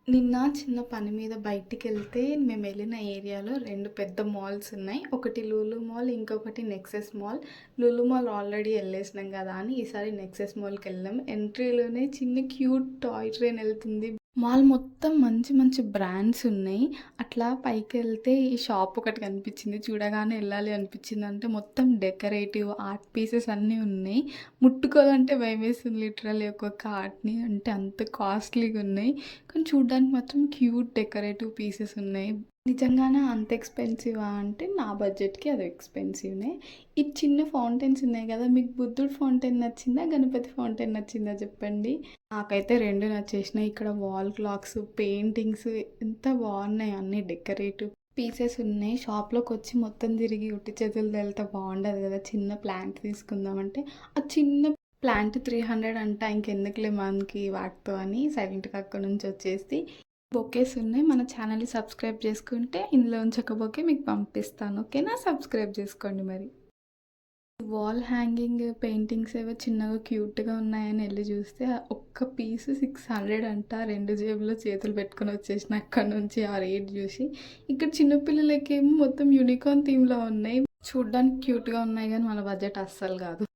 నిన్న చిన్న పని మీద బయటికెళ్తే మేమెళ్ళిన ఏరియాలో 2 పెద్ద మాల్స్ ఉన్నాయి. ఒకటి లూలు మాల్, ఇంకొకటి Nexus mall. Lulu mall already ఎళ్ళేసినాం గదా అని ఈసారి నెక్సెస్ మాల్‌కెళ్ళాం. ఎంట్రీలోనే చిన్న క్యూట్ టాయ్ ట్రైన్ ఎళ్తుంది. మాల్ మొత్తం మంచి మంచి బ్రాండ్స్ ఉన్నాయి. అట్లా పైకెళ్తే ఈ షాప్ ఒకటి కనిపించింది. చూడగానే ఎళ్ళాలి అనిపించింది. అంటే మొత్తం డెకరేటివ్ ఆర్ట్ పీసెస్ అన్నీ ఉన్నాయి. ముట్టుకోవాలంటే భయమేస్తుంది లిటరల్లీ ఒక్కొక్క ఆర్ట్‌ని. అంటే అంత కాస్ట్‌లీగా ఉన్నాయి. కానీ చూడ్డానికి మాత్రం క్యూట్ డెకరేటివ్ పీసెస్ ఉన్నాయి. నిజంగానే అంత ఎక్స్‌పెన్సివా అంటే నా బడ్జెట్‌కి అది ఎక్స్‌పెన్సివ్‌నే. ఈ చిన్న ఫౌంటైన్స్ ఉన్నాయి గదా! మీకు బుద్ధుడు ఫౌంటైన్ నచ్చిందా? గణపతి ఫౌంటైన్ నచ్చిందా చెప్పండి? నాకైతే 2 నచ్చేసినాయి. ఇక్కడ వాల్ క్లాక్స్, పెయింటింగ్స్ ఎంత బాగున్నాయి. అన్నీ డెకరేటివ్ పీసెస్ ఉన్నాయి. షాప్‌లోకొచ్చి మొత్తం తిరిగి ఉట్టి చేతులతో ఎళ్తే బాగుండదు గదా! చిన్న ప్లాంట్ తీసుకుందామంటే ఆ చిన్న ప్లాంట్ 300 అంట. ఇంకెందుకులే మనకి వాటితో అని సైలెంట్‌గా అక్కడి నుంచి వచ్చేసి బొకేస్ ఉన్నాయి. మన ఛానల్‌ని సబ్స్క్రైబ్ చేసుకుంటే ఇందులోంచి ఒక బొకే మీకు పంపిస్తాను. ఓకేనా? సబ్స్క్రైబ్ చేసుకోండి మరి. వాల్ హ్యాంగింగ్ పెయింటింగ్స్ ఏవో చిన్నగా క్యూట్‌గా ఉన్నాయని ఎళ్లి చూస్తే ఒక్క పీస్ 600 అంట. 2 జేబులో చేతులు పెట్టుకొని వచ్చేసిన అక్కడి నుంచి ఆ రేట్ చూసి. ఇక్కడ చిన్న పిల్లలకేమో మొత్తం యూనికార్న్ థీమ్‌లో ఉన్నాయి. చూడ్డానికి క్యూట్‌గా ఉన్నాయి గానీ మన బడ్జెట్ అస్సలు కాదు.